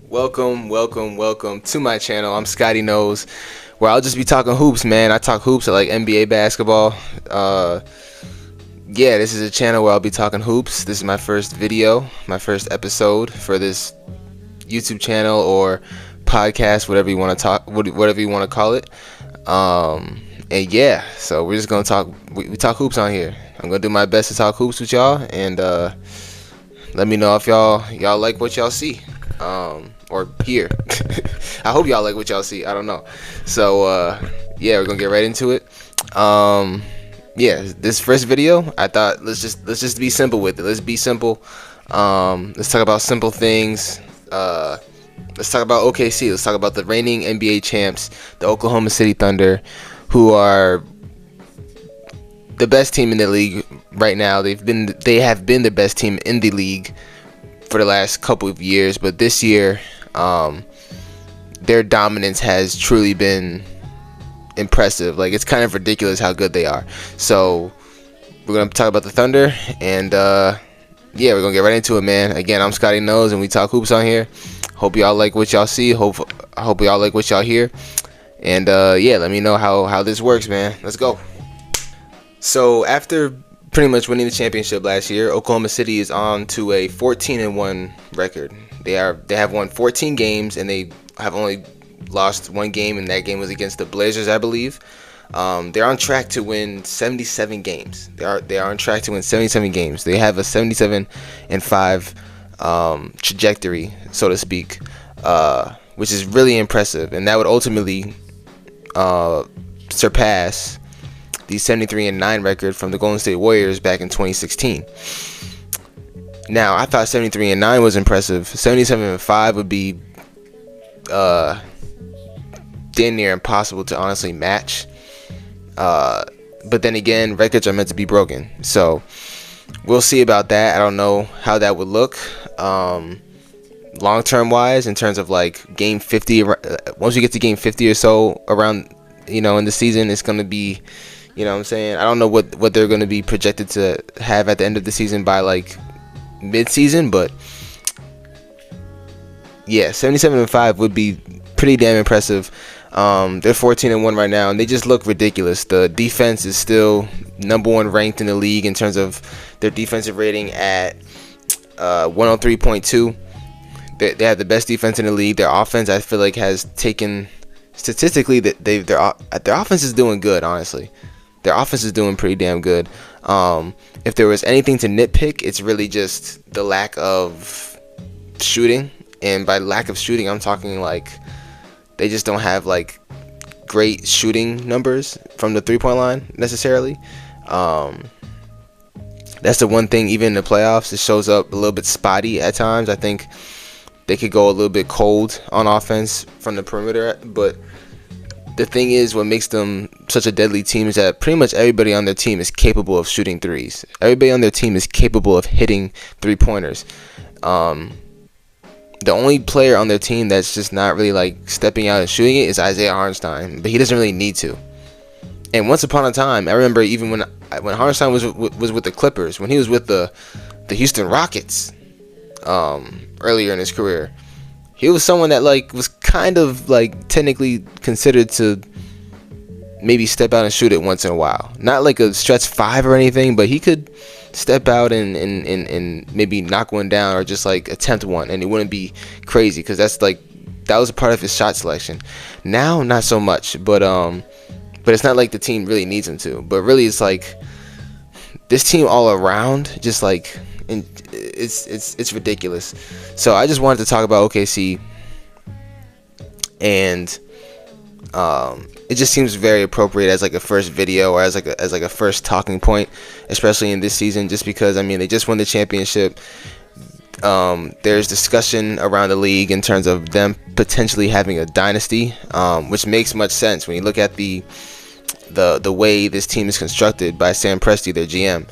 Welcome to my channel. I'm Scotty Knows, where I'll just be talking hoops, man. I talk hoops, like NBA basketball. Yeah, this is a channel where I'll be talking hoops. This is my first video, my first episode for this YouTube channel or podcast, whatever you want to call it. And yeah, so we're just gonna talk. We talk hoops on here. I'm gonna do my best to talk hoops with y'all, and let me know if y'all like what y'all see. Or hear. I hope y'all like what y'all see. I don't know. So yeah, we're gonna get right into it. Yeah, this first video, I thought let's just be simple with it. Let's be simple. Let's talk about simple things. Let's talk about OKC. Let's talk about the reigning NBA champs, the Oklahoma City Thunder, who are the best team in the league right now. They have been the best team in the league for the last couple of years, but this year their dominance has truly been impressive. Like, it's kind of ridiculous how good they are. So we're gonna talk about the Thunder, and yeah, we're gonna get right into it, man. Again, I'm Scotty Knows, and we talk hoops on here. Hope y'all like what y'all see. Hope y'all like what y'all hear, and yeah, let me know how this works, man. Let's go. So after pretty much winning the championship last year, Oklahoma City is on to a 14-1 record. They have won 14 games, and they have only lost one game, and that game was against the Blazers, I believe. They're on track to win 77 games. They are on track to win 77 games. They have a 77-5 trajectory, so to speak, which is really impressive, and that would ultimately surpass the 73-9 record from the Golden State Warriors back in 2016. Now, I thought 73-9 was impressive. 77-5 would be damn near impossible to honestly match. But then again, records are meant to be broken. So we'll see about that. I don't know how that would look long-term wise, in terms of like game 50. Once you get to game 50 or so around, in the season, it's going to be, you know what I'm saying? I don't know what they're going to be projected to have at the end of the season by like mid-season, but yeah, 77-5 would be pretty damn impressive. They're 14-1 right now, and they just look ridiculous. The defense is still number one ranked in the league in terms of their defensive rating at 103.2. They have the best defense in the league. Their offense, I feel like, has taken statistically that their offense is doing good, honestly. Their offense is doing pretty damn good. If there was anything to nitpick, it's really just the lack of shooting. And by lack of shooting, I'm talking like they just don't have like great shooting numbers from the three-point line necessarily. That's the one thing. Even in the playoffs, it shows up a little bit spotty at times. I think they could go a little bit cold on offense from the perimeter, but the thing is, what makes them such a deadly team is that pretty much everybody on their team is capable of shooting threes. Everybody on their team is capable of hitting three-pointers. The only player on their team that's just not really like stepping out and shooting it is Isaiah Hartenstein, but he doesn't really need to. And once upon a time, I remember even when Hartenstein was with the Clippers, when he was with the Houston Rockets earlier in his career, he was someone that like was kind of like technically considered to maybe step out and shoot it once in a while. Not like a stretch five or anything, but he could step out and maybe knock one down or just like attempt one, and it wouldn't be crazy because that was a part of his shot selection. Now, not so much, but it's not like the team really needs him to. But really, it's like this team all around just like. And it's ridiculous. So I just wanted to talk about OKC, and it just seems very appropriate as like a first video or as like a first talking point, especially in this season, just because I mean they just won the championship. There's discussion around the league in terms of them potentially having a dynasty, which makes much sense when you look at the way this team is constructed by Sam Presti, their GM.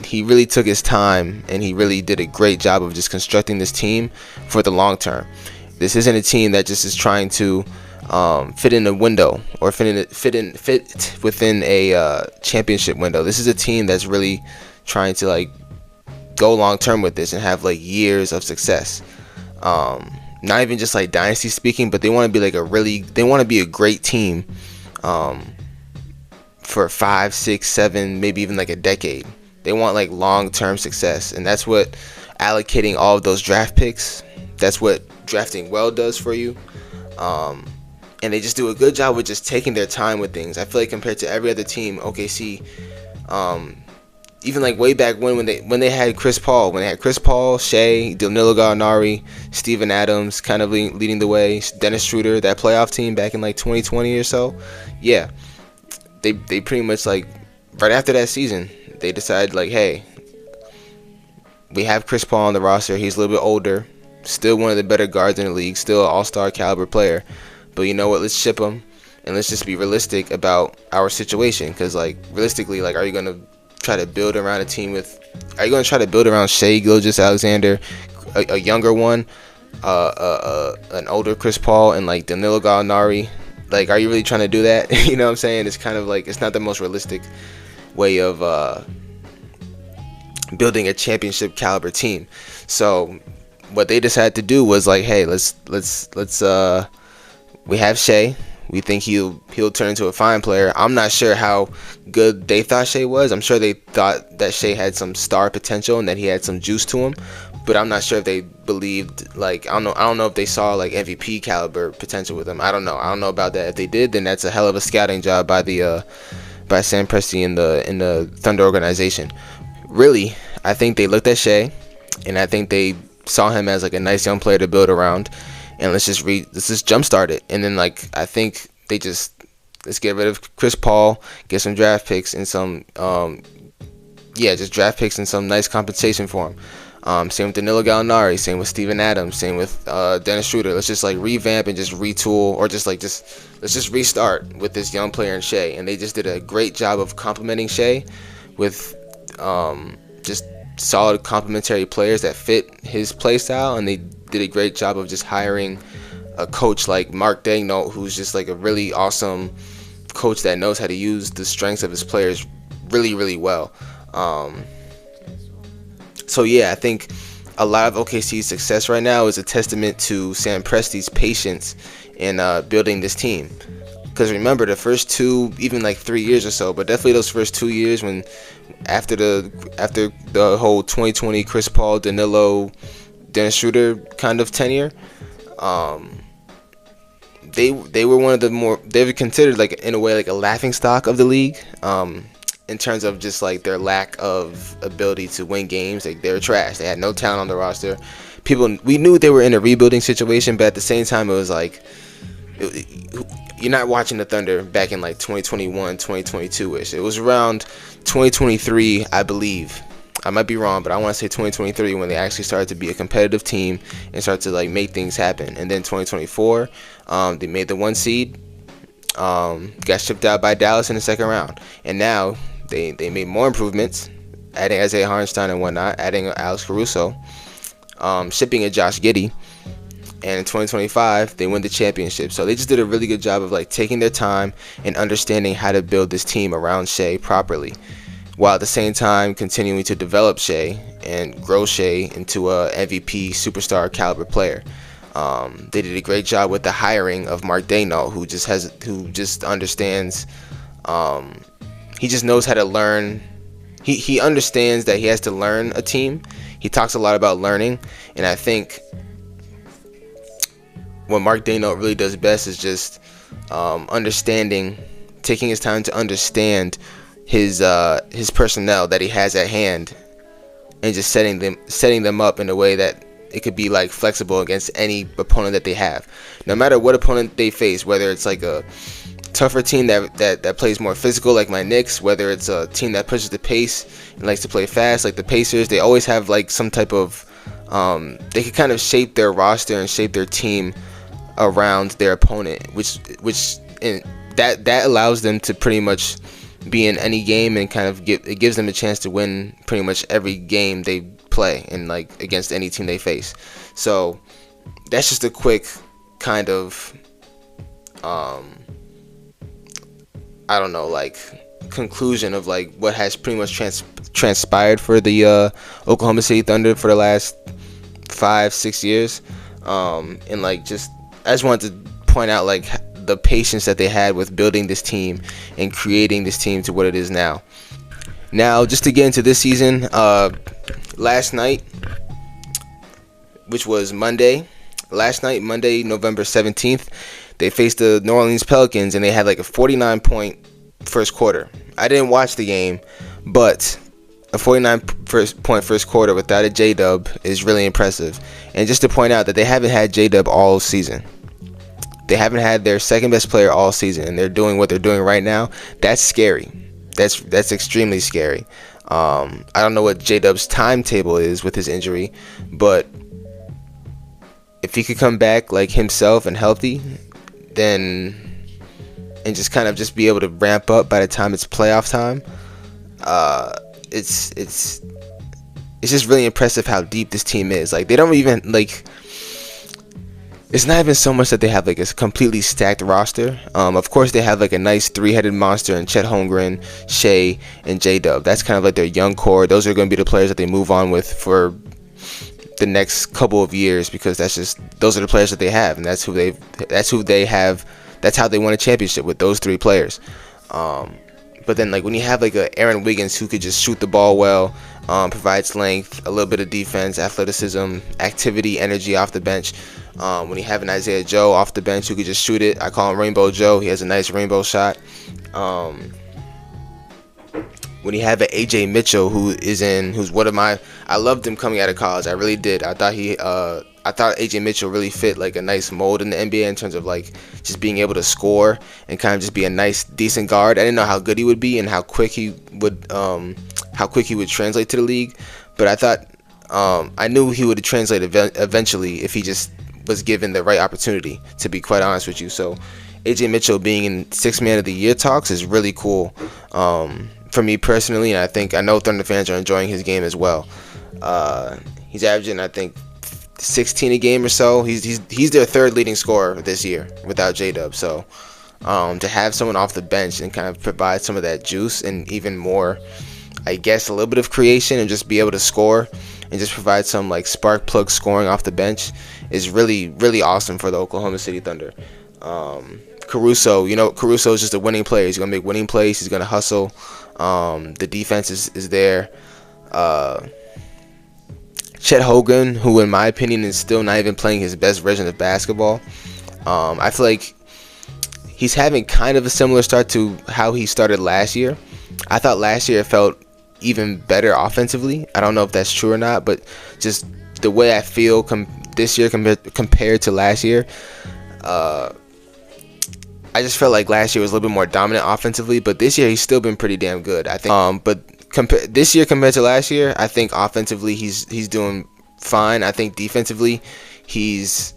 He really took his time, and he really did a great job of just constructing this team for the long term. This isn't a team that just is trying to fit in a window or fit within a championship window. This is a team that's really trying to like go long term with this and have like years of success. Not even just like dynasty speaking, but they want to be like they want to be a great team for 5, 6, 7, maybe even like a decade. They want like long-term success, and that's what allocating all of those draft picks, that's what drafting well does for you. And they just do a good job with just taking their time with things. I feel like compared to every other team, OKC, even like way back when they had Chris Paul, Shea, Danilo Gallinari, Steven Adams kind of leading the way, Dennis Schroeder, that playoff team back in like 2020 or so. Yeah, they pretty much like right after that season, they decided like, hey, we have Chris Paul on the roster. He's a little bit older, still one of the better guards in the league, still an all-star caliber player. But you know what? Let's ship him, and let's just be realistic about our situation. Because like realistically, like, are you gonna try to build around a team with? Are you gonna try to build around Shea Gilgeous-Alexander, a younger one, an older Chris Paul, and like Danilo Gallinari? Like, are you really trying to do that? You know what I'm saying? It's kind of like, it's not the most realistic way of building a championship caliber team. So what they decided to do was like, hey, let's we have Shea. We think he'll turn into a fine player. I'm not sure how good they thought Shea was. I'm sure they thought that Shea had some star potential and that he had some juice to him. But I'm not sure if they believed, like, I don't know if they saw like MVP caliber potential with him. I don't know about that. If they did, then that's a hell of a scouting job by Sam Presti in the Thunder organization. Really, I think they looked at Shea, and I think they saw him as like a nice young player to build around. And let's just jumpstart it. And then like, I think let's get rid of Chris Paul, get some draft picks and some just draft picks and some nice compensation for him. Same with Danilo Gallinari, same with Steven Adams, same with Dennis Schroeder. Let's just like revamp and just retool, or let's just restart with this young player in Shea. And they just did a great job of complementing Shea with just solid complementary players that fit his play style, and they did a great job of just hiring a coach like Mark Daigneault, who's just like a really awesome coach that knows how to use the strengths of his players really, really well. So yeah, I think a lot of OKC's success right now is a testament to Sam Presti's patience in building this team. Because remember, the first 2, even like 3 years or so, but definitely those first 2 years, when after the whole 2020 Chris Paul, Danilo, Dennis Schroeder kind of tenure, they were one of the more, they were considered like in a way like a laughing stock of the league, in terms of just like their lack of ability to win games. Like, they were trash. They had no talent on the roster. We knew they were in a rebuilding situation, but at the same time, it was like, you're not watching the Thunder back in like 2021, 2022-ish. It was around 2023, I believe. I might be wrong, but I want to say 2023 when they actually started to be a competitive team and started to like make things happen. And then 2024, they made the 1 seed, got shipped out by Dallas in the second round. And now they made more improvements, adding Isaiah Hartenstein and whatnot, adding Alex Caruso, shipping a Josh Giddey. And in 2025, they win the championship. So they just did a really good job of like taking their time and understanding how to build this team around Shea properly, while at the same time continuing to develop Shea and grow Shea into a MVP superstar caliber player. They did a great job with the hiring of Mark Daigneault, who just understands. He just knows how to learn. He understands that he has to learn a team. He talks a lot about learning, and I think what Mark Daigneault really does best is just understanding, taking his time to understand his personnel that he has at hand, and just setting them up in a way that it could be like flexible against any opponent that they have, no matter what opponent they face. Whether it's like a tougher team that plays more physical, like my Knicks, whether it's a team that pushes the pace and likes to play fast, like the Pacers, they always have like some type of they can kind of shape their roster and shape their team around their opponent, which that allows them to pretty much be in any game, and kind of it gives them a chance to win pretty much every game they play, and like against any team they face. So that's just a quick kind of I don't know, like conclusion of like what has pretty much transpired for the Oklahoma City Thunder for the last 5-6 years. And like just I just wanted to point out like the patience that they had with building this team and creating this team to what it is now. Now, just to get into this season, last night, which was Monday, November 17th, they faced the New Orleans Pelicans, and they had like a 49-point first quarter. I didn't watch the game, but a 49-point first quarter without a J-Dub is really impressive. And just to point out that they haven't had J-Dub all season. They haven't had their second best player all season, and they're doing what they're doing right now. That's scary. That's extremely scary. I don't know what J-Dub's timetable is with his injury, but if he could come back like himself and healthy, then and just kind of just be able to ramp up by the time it's playoff time, it's just really impressive how deep this team is. Like they don't even like. It's not even so much that they have like a completely stacked roster. Of course, they have like a nice three-headed monster in Chet Holmgren, Shea, and J-Dub. That's kind of like their young core. Those are going to be the players that they move on with for the next couple of years, because those are the players that they have, and that's who they have. That's how they won a championship, with those three players. But then like when you have like a Aaron Wiggins who could just shoot the ball well, provides length, a little bit of defense, athleticism, activity, energy off the bench. When you have an Isaiah Joe off the bench who could just shoot it, I call him Rainbow Joe. He has a nice rainbow shot. When you have an AJ Mitchell who's one of my, I loved him coming out of college. I really did. I thought AJ Mitchell really fit like a nice mold in the NBA in terms of like just being able to score and kind of just be a nice, decent guard. I didn't know how good he would be and how quick he would translate to the league, but I thought I knew he would translate eventually if he just was given the right opportunity, to be quite honest with you. So AJ Mitchell being in Sixth Man of the Year talks is really cool for me personally, and I know Thunder fans are enjoying his game as well. He's averaging, I think, 16 a game or so. He's their third leading scorer this year without J-Dub. So to have someone off the bench and kind of provide some of that juice and even more, I guess, a little bit of creation and just be able to score and just provide some like spark plug scoring off the bench is really, really awesome for the Oklahoma City Thunder. Caruso is just a winning player. He's going to make winning plays. He's going to hustle. The defense is there. Chet Holmgren, who in my opinion is still not even playing his best version of basketball. I feel like he's having kind of a similar start to how he started last year. I thought last year it felt even better offensively. I don't know if that's true or not, but just the way I feel this year compared to last year, I just felt like last year was a little bit more dominant offensively, but this year he's still been pretty damn good, I think. But this year compared to last year, I think offensively he's doing fine. I think defensively he's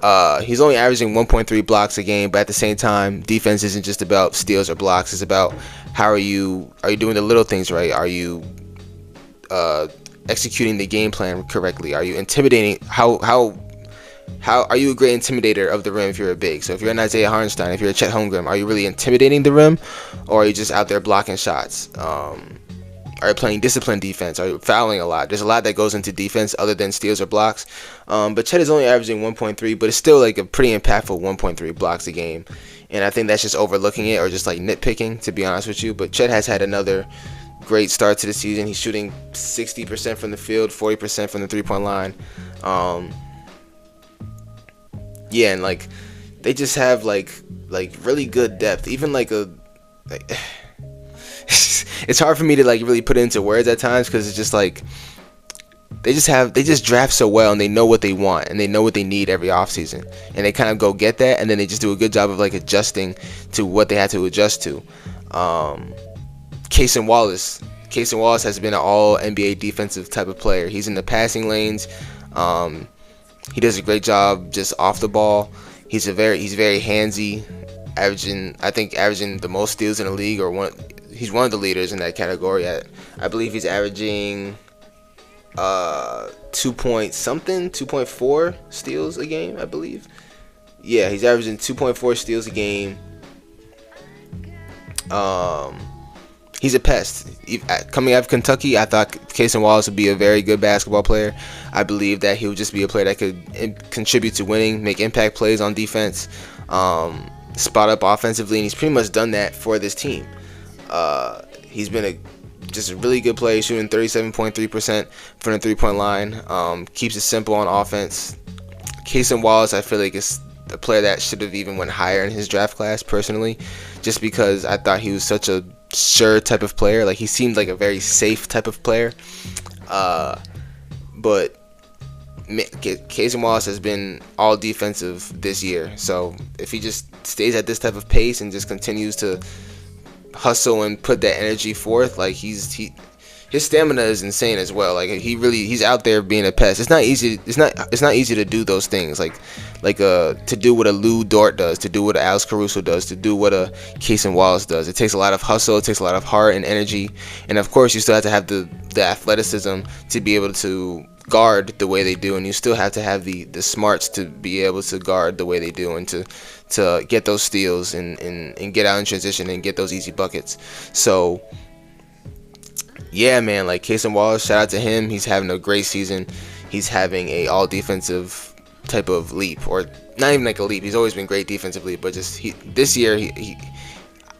only averaging 1.3 blocks a game, but at the same time, defense isn't just about steals or blocks. It's about how are you doing the little things right? Are you executing the game plan correctly? Are you intimidating? How are you a great intimidator of the rim if you're a big? So if you're an Isaiah Hartenstein, if you're a Chet Holmgren, are you really intimidating the rim, or are you just out there blocking shots? Are you playing disciplined defense? Are you fouling a lot? There's a lot that goes into defense other than steals or blocks. But Chet is only averaging 1.3, but it's still like a pretty impactful 1.3 blocks a game. And I think that's just overlooking it or just like nitpicking, to be honest with you. But Chet has had another great start to the season. He's shooting 60% from the field, 40% from the three-point line. Yeah, and like they just have like really good depth. Even it's hard for me to like really put it into words at times, because it's just like they just draft so well, and they know what they want and they know what they need every offseason, and they kind of go get that, and then they just do a good job of like adjusting to what they had to adjust to. Cason Wallace has been an all NBA defensive type of player. He's in the passing lanes. He does a great job just off the ball. He's very handsy, averaging the most steals in the league, or he's one of the leaders in that category. I believe he's averaging 2.4 steals a game, I believe. Yeah, he's averaging 2.4 steals a game. he's a pest. Coming out of Kentucky, I thought Cason Wallace would be a very good basketball player. I believe that he would just be a player that could contribute to winning, make impact plays on defense, spot up offensively, and he's pretty much done that for this team. He's been just a really good player, shooting 37.3% from the three-point line. Keeps it simple on offense. Cason Wallace, I feel like, is a player that should have even went higher in his draft class, personally, just because I thought he was such a sure type of player. Like, he seemed like a very safe type of player. But Cason Wallace has been all defensive this year. So if he just stays at this type of pace and just continues to hustle and put that energy forth, like his stamina is insane as well. Like he's out there being a pest. It's not easy. It's not easy to do those things. Like to do what a Lou Dort does, to do what a Alex Caruso does, to do what a Cason Wallace does. It takes a lot of hustle. It takes a lot of heart and energy. And of course, you still have to have the athleticism to be able to guard the way they do, and you still have to have the smarts to be able to guard the way they do, and to get those steals and get out in transition and get those easy buckets. So yeah, man, like Cason Wallace, shout out to him. He's having a great season. He's having a all defensive type of leap, or not even like a leap. He's always been great defensively, but just this year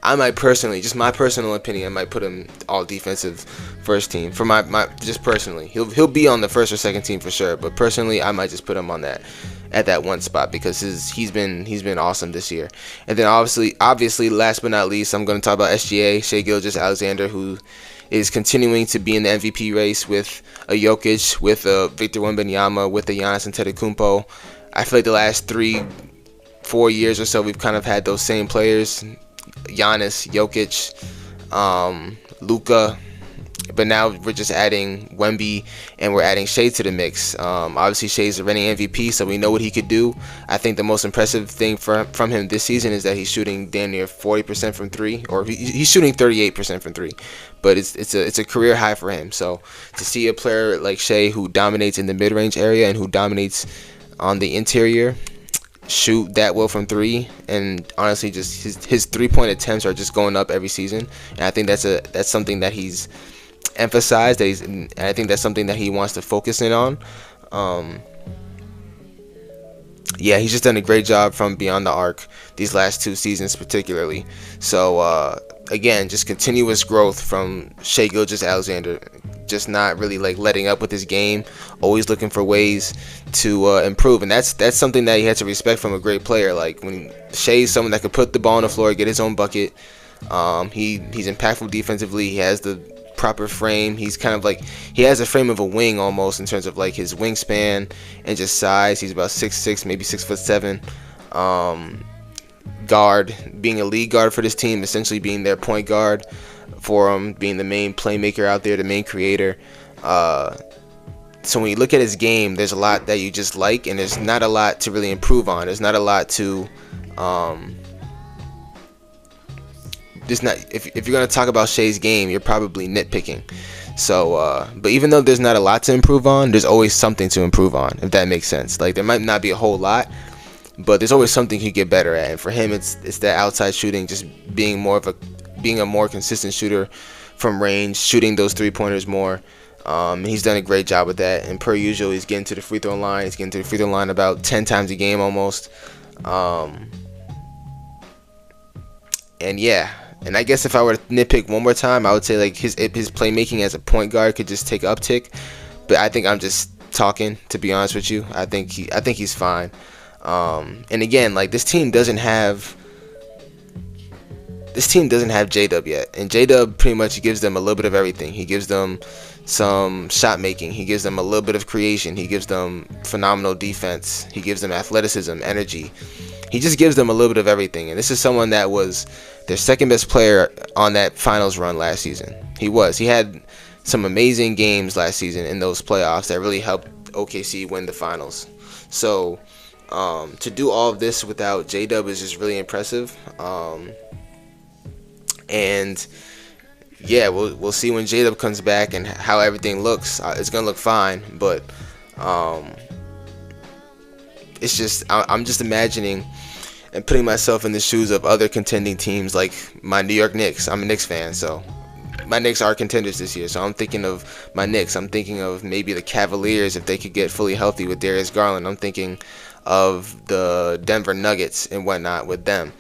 I might personally, just my personal opinion, I might put him all defensive first team for my just personally. He'll be on the first or second team for sure, but personally I might just put him on that at that one spot, because he's been awesome this year. And then obviously last but not least, I'm going to talk about SGA, Shai Gilgeous-Alexander, who is continuing to be in the MVP race with a Jokic, with a Victor Wembanyama, with a Giannis Antetokounmpo. I feel like the last 3-4 years or so we've kind of had those same players. Giannis, Jokic, Luka, but now we're just adding Wemby and we're adding Shai to the mix. Obviously Shai's a reigning MVP, so we know what he could do. I think the most impressive thing from him this season is that he's shooting damn near 40% from three, or he's shooting 38% from three, but it's a career high for him. So to see a player like Shai, who dominates in the mid-range area and who dominates on the interior, shoot that well from three, and honestly just his three-point attempts are just going up every season, and I think that's something that he's emphasized, and I think that's something that he wants to focus in on. Yeah, he's just done a great job from beyond the arc these last 2 seasons particularly. So again, just continuous growth from Shai Gilgeous-Alexander, just not really like letting up with his game, always looking for ways to improve, and that's something that he had to respect from a great player. Like, when Shai's someone that could put the ball on the floor, get his own bucket. He's impactful defensively. He has the proper frame. He's kind of like, he has a frame of a wing almost in terms of like his wingspan and just size. He's about 6'6", maybe 6'7". Guard, being a lead guard for this team, essentially being their point guard for him, being the main playmaker out there, the main creator. So when you look at his game, there's a lot that you just like, and there's not a lot to really improve on. There's not a lot to if you're going to talk about Shai's game, you're probably nitpicking. So but even though there's not a lot to improve on, there's always something to improve on, if that makes sense. Like, there might not be a whole lot, but there's always something he could get better at. And for him, it's that outside shooting, just being a more consistent shooter from range, shooting those 3-pointers more. He's done a great job with that, and per usual, he's getting to the free throw line. He's getting to the free throw line about 10 times a game almost. And yeah, and I guess if I were to nitpick one more time, I would say like his playmaking as a point guard could just take an uptick. But I think I'm just talking, to be honest with you. I think he's fine. And again, like, this team doesn't have J-Dub yet, and J-Dub pretty much gives them a little bit of everything. He gives them some shot making, he gives them a little bit of creation, he gives them phenomenal defense, he gives them athleticism, energy. He just gives them a little bit of everything, and this is someone that was their second best player on that finals run last season. He had some amazing games last season in those playoffs that really helped OKC win the finals. So to do all of this without J-Dub is just really impressive. And yeah, we'll see when J-Dub comes back and how everything looks. It's gonna look fine, but it's just, I'm just imagining and putting myself in the shoes of other contending teams, like my New York Knicks. I'm a Knicks fan, so my Knicks are contenders this year, so I'm thinking of my Knicks. I'm thinking of maybe the Cavaliers if they could get fully healthy with Darius Garland. I'm thinking of the Denver Nuggets and whatnot with them.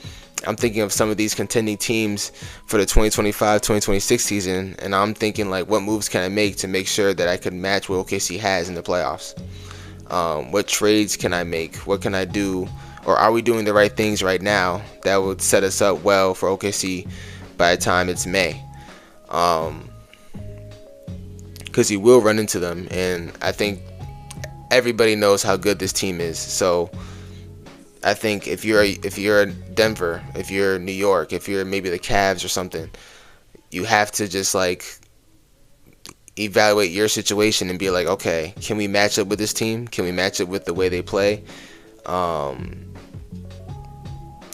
I'm thinking of some of these contending teams for the 2025-2026 season, and I'm thinking like, what moves can I make to make sure that I can match what OKC has in the playoffs? What trades can I make? What can I do? Or are we doing the right things right now that would set us up well for OKC by the time it's May? Because you will run into them, and I think everybody knows how good this team is. So I think if you're Denver, if you're New York, if you're maybe the Cavs or something, you have to just like evaluate your situation and be like, okay, can we match up with this team? Can we match up with the way they play?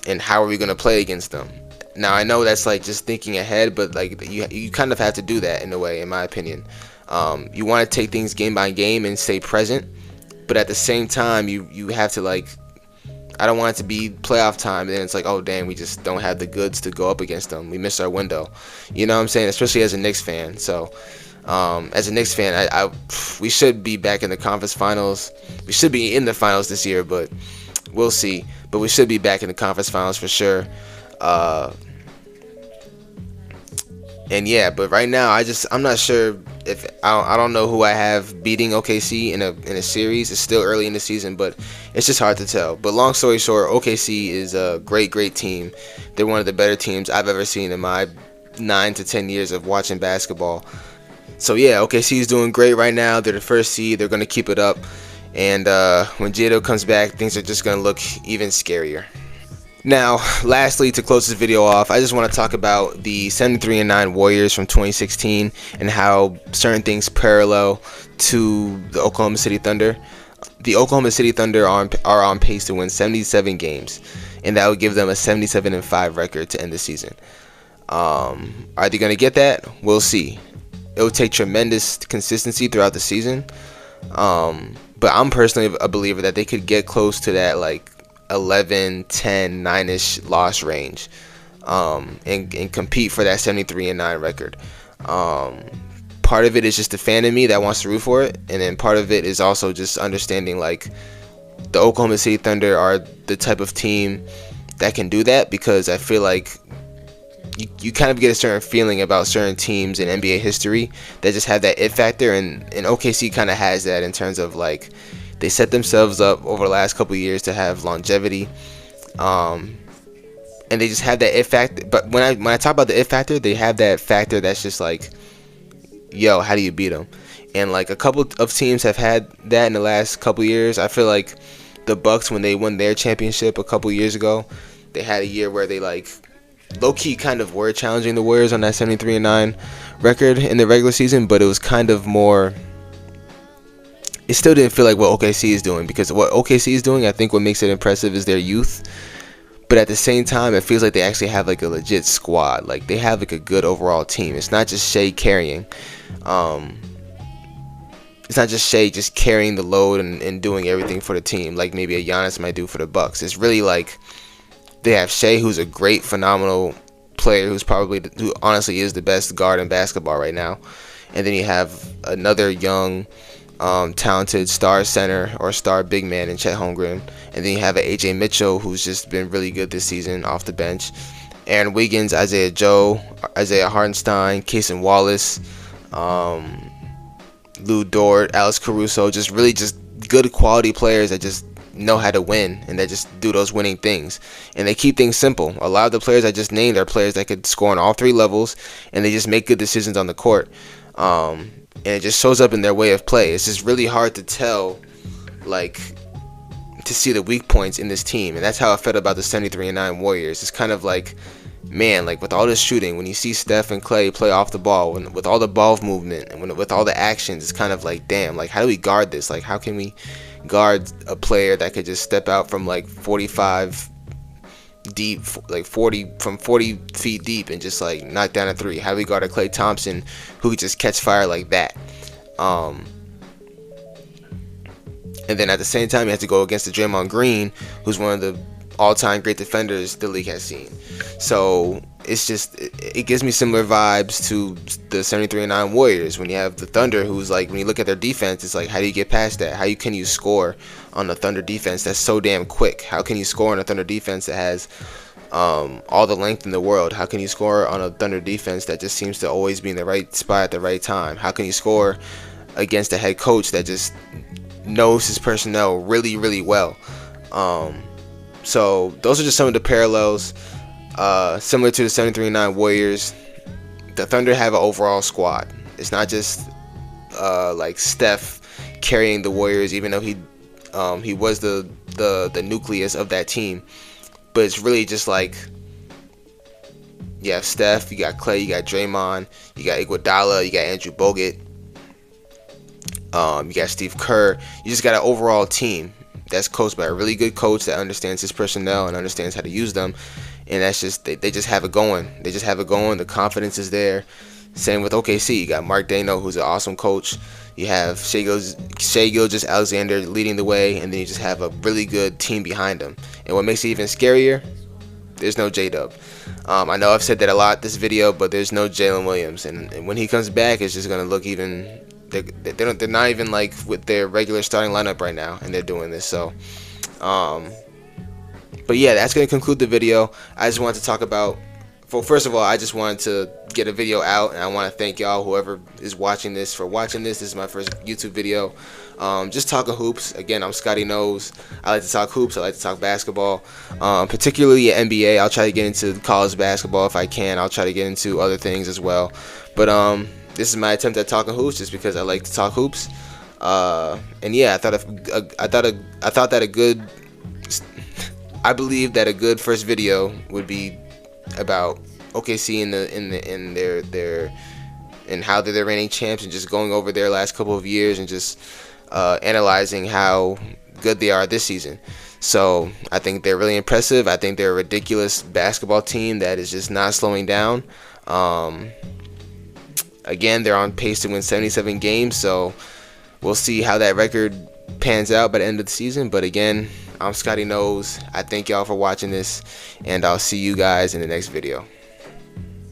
And how are we going to play against them? Now I know that's like just thinking ahead, but like you kind of have to do that in a way, in my opinion. You want to take things game by game and stay present, but at the same time you have to like, I don't want it to be playoff time and then it's like, oh damn, we just don't have the goods to go up against them. We missed our window. You know what I'm saying? Especially as a Knicks fan. So as a Knicks fan, we should be back in the conference finals. We should be in the finals this year, but we'll see. But we should be back in the conference finals for sure. And yeah, but right now I'm not sure if I don't know who I have beating OKC in a series. It's still early in the season, but it's just hard to tell. But long story short, OKC is a great team. They're one of the better teams I've ever seen in my 9 to 10 years of watching basketball. So yeah, OKC is doing great right now. They're the first seed. They're going to keep it up. And when Jado comes back, things are just going to look even scarier. Now, lastly, to close this video off, I just want to talk about the 73-9 Warriors from 2016 and how certain things parallel to the Oklahoma City Thunder. The Oklahoma City Thunder are on pace to win 77 games, and that would give them a 77-5 record to end the season. Are they going to get that? We'll see. It will take tremendous consistency throughout the season, but I'm personally a believer that they could get close to that like 11, 10, 9-ish loss range, and compete for that 73-9 record. Part of it is just the fan in me that wants to root for it, and then part of it is also just understanding like the Oklahoma City Thunder are the type of team that can do that, because I feel like you kind of get a certain feeling about certain teams in NBA history that just have that it factor, and OKC kind of has that in terms of like they set themselves up over the last couple of years to have longevity, and they just have that it factor. But when I talk about the it factor, they have that factor that's just like, yo, how do you beat them? And like a couple of teams have had that in the last couple of years. I feel like the Bucks, when they won their championship a couple years ago, they had a year where they like low-key kind of were challenging the Warriors on that 73-9 record in the regular season, but it was kind of more, it still didn't feel like what OKC is doing, because what OKC is doing, I think what makes it impressive is their youth, but at the same time it feels like they actually have like a legit squad. Like they have like a good overall team. It's not just Shea carrying, it's not just Shea just carrying the load and doing everything for the team like maybe a Giannis might do for the Bucks. It's really like they have Shea, who's a great, phenomenal player, who honestly is the best guard in basketball right now. And then you have another young, talented star center or star big man in Chet Holmgren. And then you have an AJ Mitchell, who's just been really good this season off the bench. Aaron Wiggins, Isaiah Joe, Isaiah Hartenstein, Cason Wallace, Lou Dort, Alex Caruso, just really just good quality players that just know how to win and that just do those winning things, and they keep things simple. A lot of the players I just named are players that could score on all three levels, and they just make good decisions on the court, and it just shows up in their way of play. It's just really hard to tell, like, to see the weak points in this team, and that's how I felt about the 73-9 Warriors. It's kind of like, man, like with all this shooting, when you see Steph and Clay play off the ball, with all the ball movement and with all the actions, it's kind of like, damn, like how do we guard this? Like how can we guard a player that could just step out from like 45 deep, like 40 feet deep, and just like knock down a three? How do we guard a Klay Thompson who could just catch fire like that? And then at the same time, you have to go against the Draymond Green, who's one of the all-time great defenders the league has seen. So it's just it gives me similar vibes to the 73-9 Warriors. When you have the Thunder, who's like, when you look at their defense, it's like, how do you get past that? Can you score on the Thunder defense that's so damn quick? How can you score on a Thunder defense that has all the length in the world? How can you score on a Thunder defense that just seems to always be in the right spot at the right time? How can you score against a head coach that just knows his personnel really, really well? So those are just some of the parallels. Similar to the 73-9 Warriors, the Thunder have an overall squad. It's not just like Steph carrying the Warriors, even though he was the nucleus of that team. But it's really just like, you have Steph, you got Clay, you got Draymond, you got Iguodala, you got Andrew Bogut, you got Steve Kerr. You just got an overall team that's coached by a really good coach that understands his personnel and understands how to use them. And that's just, they just have it going. They just have it going. The confidence is there. Same with OKC. You got Mark Dano, who's an awesome coach. You have Shai Gilgeous-Alexander leading the way, and then you just have a really good team behind him. And what makes it even scarier, there's no J-Dub. I know I've said that a lot this video, but there's no Jalen Williams. And when he comes back, it's just going to look even... They're not even like with their regular starting lineup right now, and they're doing this. So, but yeah, that's going to conclude the video. I just wanted to talk about... Well, first of all, I just wanted to get a video out, and I want to thank y'all, whoever is watching this, for watching this. This is my first YouTube video. Just talking hoops. Again, I'm Scotty Knows. I like to talk hoops. I like to talk basketball, particularly NBA. I'll try to get into college basketball if I can. I'll try to get into other things as well. But this is my attempt at talking hoops, just because I like to talk hoops. And yeah, I believe that a good first video would be about OKC and how they're the reigning champs, and just going over their last couple of years and just analyzing how good they are this season. So I think they're really impressive. I think they're a ridiculous basketball team that is just not slowing down. Again, they're on pace to win 77 games, so we'll see how that record pans out by the end of the season. But again, I'm Scotty Knows. I thank y'all for watching this, and I'll see you guys in the next video.